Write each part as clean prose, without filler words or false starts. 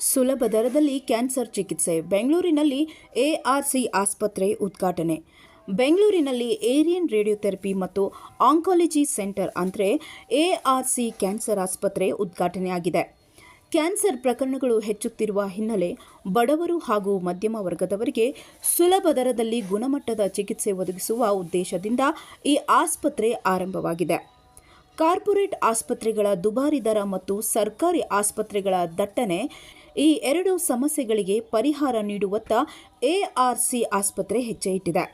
ಸುಲಭ ದರದಲ್ಲಿ ಕ್ಯಾನ್ಸರ್ ಚಿಕಿತ್ಸೆ ಬೆಂಗಳೂರಿನಲ್ಲಿ ಎಆರ್ಸಿ ಆಸ್ಪತ್ರೆ ಉದ್ಘಾಟನೆ. ಬೆಂಗಳೂರಿನಲ್ಲಿ ಏರಿಯನ್ ರೇಡಿಯೋಥೆರಪಿ ಮತ್ತು ಆಂಕಾಲಜಿ ಸೆಂಟರ್ ಅಂದರೆ ಎಆರ್ಸಿ ಕ್ಯಾನ್ಸರ್ ಆಸ್ಪತ್ರೆ ಉದ್ಘಾಟನೆಯಾಗಿದೆ. ಕ್ಯಾನ್ಸರ್ ಪ್ರಕರಣಗಳು ಹೆಚ್ಚುತ್ತಿರುವ ಹಿನ್ನೆಲೆ ಬಡವರು ಹಾಗೂ ಮಧ್ಯಮ ವರ್ಗದವರಿಗೆ ಸುಲಭ ದರದಲ್ಲಿ ಗುಣಮಟ್ಟದ ಚಿಕಿತ್ಸೆ ಒದಗಿಸುವ ಉದ್ದೇಶದಿಂದ ಈ ಆಸ್ಪತ್ರೆ ಆರಂಭವಾಗಿದೆ. ಕಾರ್ಪೊರೇಟ್ ಆಸ್ಪತ್ರೆಗಳ ದುಬಾರಿ ದರ ಮತ್ತು ಸರ್ಕಾರಿ ಆಸ್ಪತ್ರೆಗಳ ದಟ್ಟಣೆ ಈ ಎರಡು ಸಮಸ್ಯೆಗಳಿಗೆ ಪರಿಹಾರ ನೀಡುವತ್ತ ಎಆರ್ಸಿ ಆಸ್ಪತ್ರೆ ಹೆಜ್ಜೆ ಇಟ್ಟಿದೆ.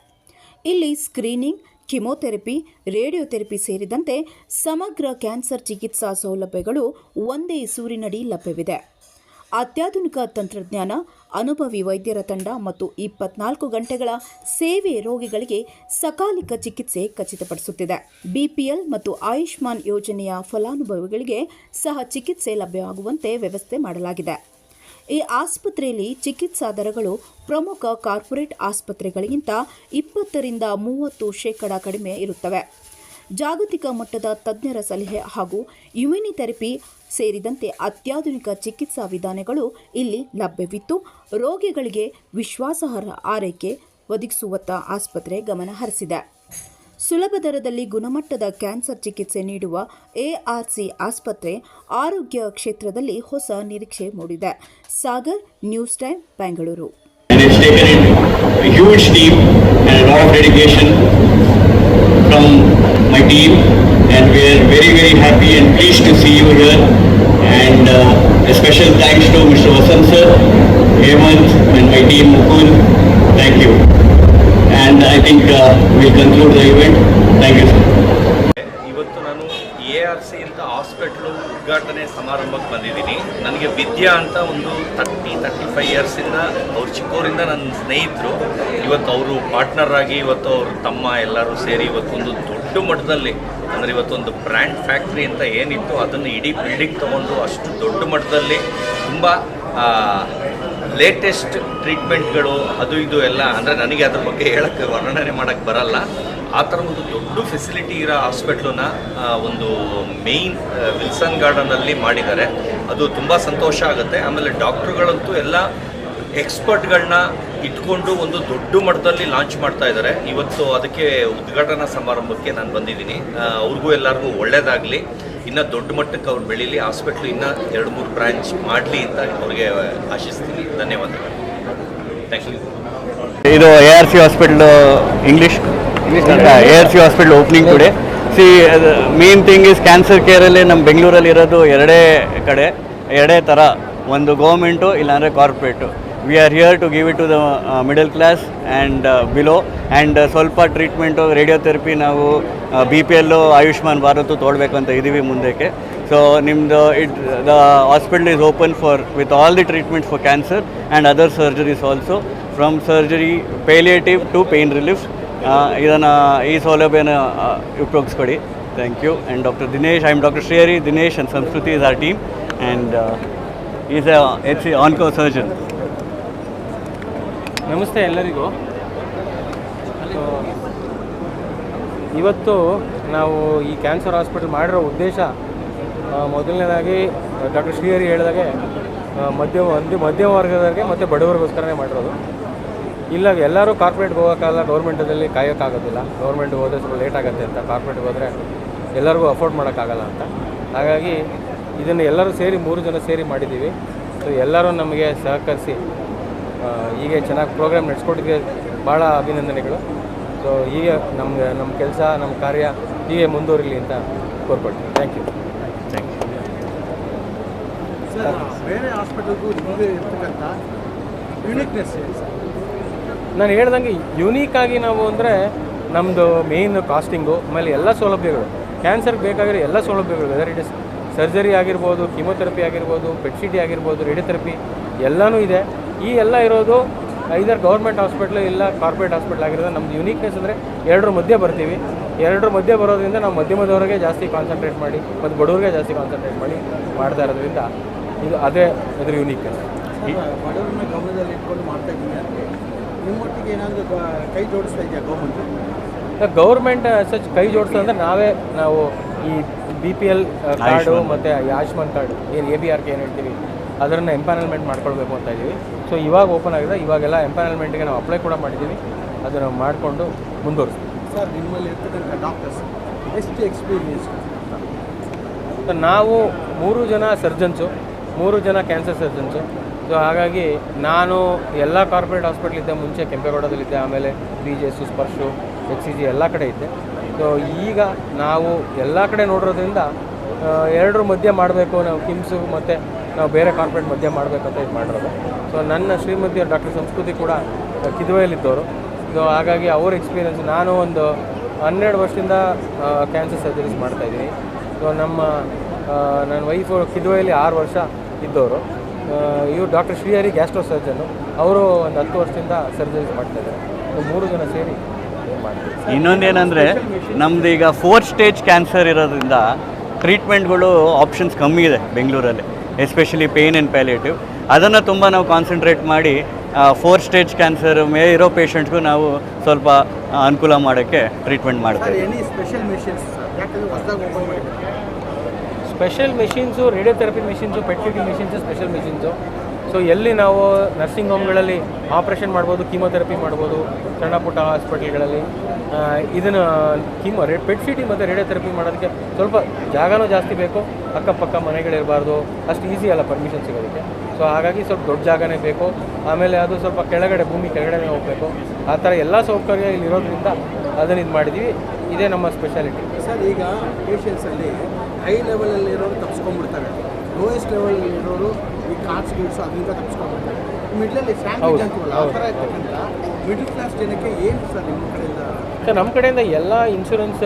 ಇಲ್ಲಿ ಸ್ಕ್ರೀನಿಂಗ್, ಕಿಮೊಥೆರಪಿ, ರೇಡಿಯೋಥೆರಪಿ ಸೇರಿದಂತೆ ಸಮಗ್ರ ಕ್ಯಾನ್ಸರ್ ಚಿಕಿತ್ಸಾ ಸೌಲಭ್ಯಗಳು ಒಂದೇ ಸೂರಿನಡಿ ಲಭ್ಯವಿದೆ. ಅತ್ಯಾಧುನಿಕ ತಂತ್ರಜ್ಞಾನ, ಅನುಭವಿ ವೈದ್ಯರ ತಂಡ ಮತ್ತು 24 ಗಂಟೆಗಳ ಸೇವೆ ರೋಗಿಗಳಿಗೆ ಸಕಾಲಿಕ ಚಿಕಿತ್ಸೆ ಖಚಿತಪಡಿಸುತ್ತಿದೆ. ಬಿಪಿಎಲ್ ಮತ್ತು ಆಯುಷ್ಮಾನ್ ಯೋಜನೆಯ ಫಲಾನುಭವಿಗಳಿಗೆ ಸಹ ಚಿಕಿತ್ಸೆ ಲಭ್ಯವಾಗುವಂತೆ ವ್ಯವಸ್ಥೆ ಮಾಡಲಾಗಿದೆ. ಈ ಆಸ್ಪತ್ರೆಯಲ್ಲಿ ಚಿಕಿತ್ಸಾ ದರಗಳು ಪ್ರಮುಖ ಕಾರ್ಪೊರೇಟ್ ಆಸ್ಪತ್ರೆಗಳಿಗಿಂತ 20-30% ಕಡಿಮೆ ಇರುತ್ತವೆ. ಜಾಗತಿಕ ಮಟ್ಟದ ತಜ್ಞರ ಸಲಹೆ ಹಾಗೂ ಇಮ್ಯುನಿಥೆರಪಿ ಸೇರಿದಂತೆ ಅತ್ಯಾಧುನಿಕ ಚಿಕಿತ್ಸಾ ವಿಧಾನಗಳು ಇಲ್ಲಿ ಲಭ್ಯವಿದ್ದು, ರೋಗಿಗಳಿಗೆ ವಿಶ್ವಾಸಾರ್ಹ ಆರೈಕೆ ಒದಗಿಸುವತ್ತ ಆಸ್ಪತ್ರೆ ಗಮನ ಹರಿಸಿದೆ. ಸುಲಭ ದರದಲ್ಲಿ ಗುಣಮಟ್ಟದ ಕ್ಯಾನ್ಸರ್ ಚಿಕಿತ್ಸೆ ನೀಡುವ ಎಆರ್ಸಿ ಆಸ್ಪತ್ರೆ ಆರೋಗ್ಯ ಕ್ಷೇತ್ರದಲ್ಲಿ ಹೊಸ ನಿರೀಕ್ಷೆ ಮೂಡಿದೆ. Sagar, news time, Bengaluru. My team, and we are very, very happy and pleased to see you here, and a special thanks to Mr. Vasant sir, Hemant and my team Mukul. Thank you, and I think we'll conclude the event. Thank you sir. ಇವತ್ತು ನಾನು ಎಆರ್ಸಿ ಅಂತ hospital ಉದ್ಘಾಟನೆ ಸಮಾರಂಭಕ್ಕೆ ಬಂದಿದ್ದೀನಿ. ನನಗೆ ವಿದ್ಯಾ ಅಂತ ಒಂದು 35 ಇಯರ್ಸಿಂದ ಅವ್ರು ಚಿಕ್ಕವರಿಂದ ನನ್ನ ಸ್ನೇಹಿತರು. ಇವತ್ತು ಅವರು ಪಾರ್ಟ್ನರ್ ಆಗಿ ಇವತ್ತು ಅವರು ತಮ್ಮ ಎಲ್ಲರೂ ಸೇರಿ ಇವತ್ತೊಂದು ದೊಡ್ಡ ಮಟ್ಟದಲ್ಲಿ ಅಂದರೆ ಇವತ್ತೊಂದು ಬ್ರ್ಯಾಂಡ್ ಫ್ಯಾಕ್ಟ್ರಿ ಅಂತ ಏನಿತ್ತು ಅದನ್ನು ಇಡೀ ಬಿಲ್ಡಿಂಗ್ ತೊಗೊಂಡು ಅಷ್ಟು ದೊಡ್ಡ ಮಟ್ಟದಲ್ಲಿ ತುಂಬ ಲೇಟೆಸ್ಟ್ ಟ್ರೀಟ್ಮೆಂಟ್ಗಳು ಅದು ಇದು ಎಲ್ಲ ಅಂದರೆ ನನಗೆ ಅದ್ರ ಬಗ್ಗೆ ಹೇಳೋಕ್ಕೆ ವರ್ಣನೆ ಮಾಡೋಕ್ಕೆ ಬರಲ್ಲ. ಆ ಥರ ಒಂದು ದೊಡ್ಡ ಫೆಸಿಲಿಟಿ ಇರೋ ಹಾಸ್ಪಿಟ್ಲನ್ನ ಒಂದು ಮೇಯ್ನ್ ವಿಲ್ಸನ್ ಗಾರ್ಡನಲ್ಲಿ ಮಾಡಿದ್ದಾರೆ. ಅದು ತುಂಬ ಸಂತೋಷ ಆಗುತ್ತೆ. ಆಮೇಲೆ ಡಾಕ್ಟ್ರುಗಳಂತೂ ಎಲ್ಲ ಎಕ್ಸ್ಪರ್ಟ್ಗಳನ್ನ ಇಟ್ಕೊಂಡು ಒಂದು ದೊಡ್ಡ ಮಟ್ಟದಲ್ಲಿ ಲಾಂಚ್ ಮಾಡ್ತಾ ಇದ್ದಾರೆ. ಇವತ್ತು ಅದಕ್ಕೆ ಉದ್ಘಾಟನಾ ಸಮಾರಂಭಕ್ಕೆ ನಾನು ಬಂದಿದ್ದೀನಿ. ಅವ್ರಿಗೂ ಎಲ್ಲರಿಗೂ ಒಳ್ಳೆಯದಾಗಲಿ, ಇನ್ನೂ ದೊಡ್ಡ ಮಟ್ಟಕ್ಕೆ ಅವ್ರು ಬೆಳೀಲಿ, ಹಾಸ್ಪಿಟ್ಲು ಇನ್ನೂ 2-3 ಬ್ರಾಂಚ್ ಮಾಡಲಿ ಅಂತ ಅವ್ರಿಗೆ ಆಶಿಸ್ತೀನಿ. ಧನ್ಯವಾದಗಳು. Thank you. ಇದು ARC hospital English ARC hospital opening today. Main thing is cancer ಕೇರಲ್ಲಿ ನಮ್ಮ ಬೆಂಗಳೂರಲ್ಲಿ ಇರೋದು ಎರಡೇ ಥರ, ಒಂದು ಗೌರ್ಮೆಂಟು ಇಲ್ಲಾಂದರೆ corporate. We are here to give it to the middle class and below. And ಸ್ವಲ್ಪ ಟ್ರೀಟ್ಮೆಂಟು, ರೇಡಿಯೋಥೆರಪಿ ನಾವು BPL, ಆಯುಷ್ಮಾನ್ ಭಾರತ್ ತೊಗೊಳ್ಬೇಕು ಅಂತ ಇದ್ದೀವಿ ಮುಂದಕ್ಕೆ. ಸೊ ನಿಮ್ಮದು the hospital is open with all the treatment for cancer and other surgeries also, from surgery, ಪೇಲಿಯೇಟಿವ್ to pain relief. ಇದನ್ನು ಈ ಸೌಲಭ್ಯನ ಉಪಯೋಗಿಸ್ಕೊಡಿ. Thank you. And doctor Dinesh, I am doctor Shrihari. Dinesh and Sanskriti is our team and is a onco surgeon. ನಮಸ್ತೆ ಎಲ್ಲರಿಗೂ. ಇವತ್ತು ನಾವು ಈ cancer hospital ಮಾಡಿರೋ ಉದ್ದೇಶ ಮೊದಲನೇದಾಗಿ ಡಾಕ್ಟರ್ ಶ್ರೀಹರಿ ಹೇಳಿದಾಗೆ ಮಧ್ಯಮ ವರ್ಗದವರಿಗೆ ಮತ್ತು ಬಡವರಿಗೋಸ್ಕರನೇ ಮಾಡಿರೋದು. ಇಲ್ಲ ಎಲ್ಲರೂ ಕಾರ್ಪೊರೇಟ್ಗೆ ಹೋಗೋಕ್ಕಾಗಲ್ಲ, ಗೌರ್ಮೆಂಟಲ್ಲಿ ಕಾಯೋಕ್ಕಾಗೋದಿಲ್ಲ. ಗೌರ್ಮೆಂಟ್ಗೆ ಹೋದರೆ ಸ್ವಲ್ಪ ಲೇಟ್ ಆಗುತ್ತೆ ಅಂತ, ಕಾರ್ಪೊರೇಟ್ಗೆ ಹೋದರೆ ಎಲ್ಲರಿಗೂ ಅಫೋರ್ಡ್ ಮಾಡೋಕ್ಕಾಗಲ್ಲ ಅಂತ. ಹಾಗಾಗಿ ಇದನ್ನು ಎಲ್ಲರೂ ಸೇರಿ 3 ಜನ ಸೇರಿ ಮಾಡಿದ್ದೀವಿ. ಸೊ ಎಲ್ಲರೂ ನಮಗೆ ಸಹಕರಿಸಿ ಹೀಗೆ ಚೆನ್ನಾಗಿ ಪ್ರೋಗ್ರಾಮ್ ನಡೆಸ್ಕೊಟ್ಟಿದ್ದೆ ಭಾಳ ಅಭಿನಂದನೆಗಳು. ಸೊ ಹೀಗೆ ನಮ್ಮ ಕೆಲಸ, ನಮ್ಮ ಕಾರ್ಯ ಹೀಗೆ ಮುಂದುವರಿಲಿ ಅಂತ ಕೋರ್ಕೊಳ್ತೀನಿ. Thank you. ಸರ್, ಬೇರೆ ಹಾಸ್ಪಿಟಲ್ಗೂ ನಿಮಗೆ ಇರ್ತಕ್ಕಂಥ ಯುನೀಕ್ನೆಸ್ ನಾನು ಹೇಳ್ದಂಗೆ ಯುನೀಕಾಗಿ ನಾವು ಅಂದರೆ ನಮ್ಮದು ಮೇಯ್ನ್ ಕಾಸ್ಟಿಂಗು, ಆಮೇಲೆ ಎಲ್ಲ ಸೌಲಭ್ಯಗಳು, ಕ್ಯಾನ್ಸರ್ಗೆ ಬೇಕಾಗಿರೋ ಎಲ್ಲ ಸೌಲಭ್ಯಗಳು, ವೆದರ್ ಇಟ್ ಇಸ್ ಸರ್ಜರಿ ಆಗಿರ್ಬೋದು, ಕಿಮೊಥೆರಪಿ ಆಗಿರ್ಬೋದು, PET-CT ಆಗಿರ್ಬೋದು, ರೇಡಿಯೋಥೆರಪಿ ಎಲ್ಲನೂ ಇದೆ. ಈ ಎಲ್ಲ ಇರೋದು ಐದರ್ ಗೌರ್ಮೆಂಟ್ ಹಾಸ್ಪಿಟ್ಲು ಇಲ್ಲ ಕಾರ್ಪೊರೇಟ್ ಹಾಸ್ಪಿಟ್ಲ್ ಆಗಿರೋದು. ನಮ್ಮದು ಯುನೀಕ್ನೆಸ್ ಅಂದರೆ ಎರಡರ ಮಧ್ಯೆ ಬರ್ತೀವಿ. ಎರಡರ ಮಧ್ಯೆ ಬರೋದ್ರಿಂದ ನಾವು ಮಧ್ಯಮದವರಿಗೆ ಜಾಸ್ತಿ ಕಾನ್ಸಂಟ್ರೇಟ್ ಮಾಡಿ ಮತ್ತು ಬಡವರಿಗೆ ಜಾಸ್ತಿ ಕಾನ್ಸಂಟ್ರೇಟ್ ಮಾಡಿ ಮಾಡ್ತಾ ಇರೋದ್ರಿಂದ ಅದೇ ಇದ್ರ ಯುನೀಕ್ನೆಸ್. ಬಡವರನ್ನ ಗಮನದಲ್ಲಿ ಇಟ್ಕೊಂಡು ಮಾಡ್ತಾ ಇದ್ದೀನಿ ಅಂದರೆ ನಿಮ್ಮೊಟ್ಟಿಗೆ ಏನಾದರೂ ಕೈ ಜೋಡಿಸ್ತಾ ಇದೆಯಾ ಗೌರ್ಮೆಂಟ್? ಗೌರ್ಮೆಂಟ್ ಸಚ್ ಕೈ ಜೋಡಿಸೋದು ಅಂದರೆ ನಾವು ಈ BPL ಕಾರ್ಡು ಮತ್ತು ಆಯುಷ್ಮಾನ್ ಕಾರ್ಡು ಏನು ABRK ಏನು ಹೇಳ್ತೀವಿ ಅದನ್ನು ಎಂಪ್ಯಾನಲ್ಮೆಂಟ್ ಮಾಡ್ಕೊಳ್ಬೇಕು ಅಂತ ಇದ್ದೀವಿ. ಸೊ ಇವಾಗ ಓಪನ್ ಆಗಿದೆ, ಇವಾಗೆಲ್ಲ ಎಂಪ್ಯಾನಲ್ಮೆಂಟ್ಗೆ ನಾವು ಅಪ್ಲೈ ಕೂಡ ಮಾಡಿದ್ದೀವಿ. ಅದನ್ನು ಮಾಡಿಕೊಂಡು ಮುಂದುವರಿಸ್ತೀವಿ. ಸರ್ ನಿಮ್ಮಲ್ಲಿ ಇರ್ತಕ್ಕಂಥ ಡಾಕ್ಟರ್ಸ್ ಎಷ್ಟು ಎಕ್ಸ್ಪೀರಿಯನ್ಸ್? ನಾವು 3 ಜನ ಸರ್ಜನ್ಸು, 3 ಜನ ಕ್ಯಾನ್ಸರ್ ಸರ್ಜನ್ಸು. ಸೊ ಹಾಗಾಗಿ ನಾನು ಎಲ್ಲ ಕಾರ್ಪೊರೇಟ್ ಹಾಸ್ಪಿಟ್ಲಿದ್ದೆ, ಮುಂಚೆ ಕೆಂಪೇಗೌಡದಲ್ಲಿದ್ದೆ, ಆಮೇಲೆ BJS, ಸ್ಪರ್ಶು, HCG ಎಲ್ಲ ಕಡೆ ಇದ್ದೆ. ಸೊ ಈಗ ನಾವು ಎಲ್ಲ ಕಡೆ ನೋಡಿರೋದ್ರಿಂದ ಎರಡರ ಮಧ್ಯೆ ಮಾಡಬೇಕು, ನಾವು ಕಿಮ್ಸು ಮತ್ತು ನಾವು ಬೇರೆ ಕಾರ್ಪೊರೇಟ್ ಮಧ್ಯೆ ಮಾಡಬೇಕು ಅಂತ ಇದು ಮಾಡಿರೋದು. ಸೊ ನನ್ನ ಶ್ರೀಮತಿಯವರು ಡಾಕ್ಟರ್ ಸಂಸ್ಕೃತಿ ಕೂಡ ಕಿದ್ವಾಯಲ್ಲಿದ್ದವರು. ಸೊ ಹಾಗಾಗಿ ಅವ್ರ ಎಕ್ಸ್ಪೀರಿಯೆನ್ಸ್, ನಾನು ಒಂದು 12 ವರ್ಷದಿಂದ ಕ್ಯಾನ್ಸರ್ ಸರ್ಜರೀಸ್ ಮಾಡ್ತಾಯಿದ್ದೀನಿ. ಸೊ ನನ್ನ ವೈಫು ಕಿದ್ವಾಯಲ್ಲಿ 6 ವರ್ಷ ಇದ್ದವರು. ಇವರು ಡಾಕ್ಟರ್ ಶ್ರೀಹರಿ ಗ್ಯಾಸ್ಟ್ರೋ ಸರ್ಜನ್ನು, ಅವರು ಒಂದು 10 ವರ್ಷದಿಂದ ಸರ್ಜರೀಸ್ ಮಾಡ್ತಾಯಿದ್ದಾರೆ. ಸೊ 3 ಜನ ಸೇರಿ ಮಾಡ್ತೀವಿ. ಇನ್ನೊಂದೇನೆಂದರೆ ನಮ್ಮದು ಈಗ 4 ಸ್ಟೇಜ್ ಕ್ಯಾನ್ಸರ್ ಇರೋದ್ರಿಂದ ಟ್ರೀಟ್ಮೆಂಟ್ಗಳು ಆಪ್ಷನ್ಸ್ ಕಮ್ಮಿ ಇದೆ ಬೆಂಗಳೂರಲ್ಲಿ, ಎಸ್ಪೆಷಲಿ ಪೇಯ್ನ್ ಆ್ಯಂಡ್ ಪ್ಯಾಲಿಯೇಟಿವ್. ಅದನ್ನು ತುಂಬ ನಾವು ಕಾನ್ಸಂಟ್ರೇಟ್ ಮಾಡಿ 4 ಸ್ಟೇಜ್ ಕ್ಯಾನ್ಸರ್ ಇರೋ ಪೇಷಂಟ್ಗೂ ನಾವು ಸ್ವಲ್ಪ ಅನುಕೂಲ ಮಾಡೋಕ್ಕೆ ಟ್ರೀಟ್ಮೆಂಟ್ ಮಾಡ್ತೀವಿ. ಎನಿ ಸ್ಪೆಷಲ್ ಮೆಷಿನ್ಸ್ ಯಾಕಂದರೆ ಹೊಸದಾಗಿ ಓಪನ್ ಮಾಡಿದ್ದಾರೆ. Special machines, radiotherapy machines, PET-CT machines, special machines. So ಎಲ್ಲಿ ನಾವು ನರ್ಸಿಂಗ್ ಹೋಮ್ಗಳಲ್ಲಿ ಆಪ್ರೇಷನ್ ಮಾಡ್ಬೋದು, ಕೀಮೊಥೆರಪಿ ಮಾಡ್ಬೋದು, ಸಣ್ಣ ಪುಟ್ಟ ಹಾಸ್ಪಿಟಲ್ಗಳಲ್ಲಿ ಇದನ್ನು PET-CT ಮತ್ತು ರೇಡಿಯೋಥೆರಪಿ ಮಾಡೋದಕ್ಕೆ ಸ್ವಲ್ಪ ಜಾಗನೂ ಜಾಸ್ತಿ ಬೇಕು. ಅಕ್ಕಪಕ್ಕ ಮನೆಗಳಿರಬಾರ್ದು, ಅಷ್ಟು ಈಸಿ ಅಲ್ಲ ಪರ್ಮಿಷನ್ ಸಿಗೋದಕ್ಕೆ. ಸೊ ಹಾಗಾಗಿ ಸ್ವಲ್ಪ ದೊಡ್ಡ ಜಾಗನೇ ಬೇಕು. ಆಮೇಲೆ ಅದು ಸ್ವಲ್ಪ ಕೆಳಗಡೆ, ಭೂಮಿ ಕೆಳಗಡೆ ಹೋಗಬೇಕು. ಆ ಥರ ಎಲ್ಲ ಸೌಕರ್ಯ ಇಲ್ಲಿ ಇರೋದ್ರಿಂದ ಅದನ್ನು ಇದು ಮಾಡಿದ್ದೀವಿ. ಇದೇ ನಮ್ಮ ಸ್ಪೆಷಾಲಿಟಿ. ಸರ್ ಈಗ ಪೇಷಂಟ್ಸಲ್ಲಿ ಹೈ ಲೆವೆಲಲ್ಲಿರೋರು ತಪ್ಪಿಸ್ಕೊಂಡ್ಬಿಡ್ತಾರೆ, ಲೋಯೆಸ್ಟ್ ಲೆವೆಲಲ್ಲಿರೋರು ಈ ಕಾರ್ಡ್ಸ್ ಗಿಡ್ಸ್ ಅದರಿಂದ ತಪ್ಪಿಸ್ಕೊಂಡ್ಬಿಡ್ತಾರೆ. ಮಿಡ್ಲಲ್ಲಿ ಸ್ಯಾಂಡ್ವಿಚ್ ಅಂತೀವಲ್ಲ, ಆ ಥರ ಇರ್ತಕ್ಕಂಥ ಮಿಡ್ಲ್ ಕ್ಲಾಸ್ ಜನಕ್ಕೆ ಏನು ಸರ್ ನಿಮ್ಮ ಕಡೆಯಿಂದ? ಸರ್ ನಮ್ಮ ಕಡೆಯಿಂದ ಎಲ್ಲ ಇನ್ಶೂರೆನ್ಸ್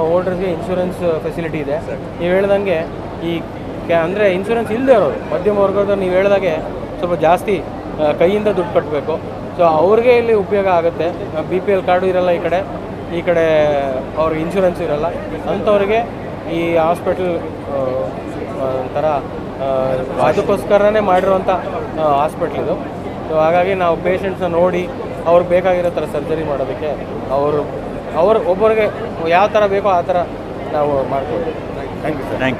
ಹೋಲ್ಡರ್ಸ್ಗೆ ಇನ್ಶೂರೆನ್ಸ್ ಫೆಸಿಲಿಟಿ ಇದೆ. ನೀವು ಹೇಳ್ದಂಗೆ ಈ ಅಂದರೆ ಇನ್ಶೂರೆನ್ಸ್ ಇಲ್ಲದೆ ಇರೋರು, ಮಧ್ಯಮ ವರ್ಗದವ್ರು ನೀವು ಹೇಳ್ದಾಗೆ ಸ್ವಲ್ಪ ಜಾಸ್ತಿ ಕೈಯಿಂದ ದುಡ್ಡು ಕಟ್ಟಬೇಕು. ಸೊ ಅವ್ರಿಗೆ ಇಲ್ಲಿ ಉಪಯೋಗ ಆಗುತ್ತೆ. BPL ಕಾರ್ಡು ಇರಲ್ಲ ಈ ಕಡೆ ಅವ್ರಿಗೆ ಇನ್ಶೂರೆನ್ಸ್ ಇರಲ್ಲ. ಅಂಥವ್ರಿಗೆ ಈ ಹಾಸ್ಪಿಟಲ್ ಒಂಥರ ಅದಕ್ಕೋಸ್ಕರನೇ ಮಾಡಿರೋಂಥ ಹಾಸ್ಪಿಟ್ಲ್ ಇದು. ಸೊ ಹಾಗಾಗಿ ನಾವು ಪೇಷಂಟ್ಸ್ನ ನೋಡಿ ಅವ್ರಿಗೆ ಬೇಕಾಗಿರೋ ಥರ ಸರ್ಜರಿ ಮಾಡೋದಕ್ಕೆ ಒಬ್ಬರಿಗೆ ಯಾವ ಥರ ಬೇಕೋ ಆ ಥರ ನಾವು ಮಾಡ್ತೀವಿ. Thank you sir. Thank you.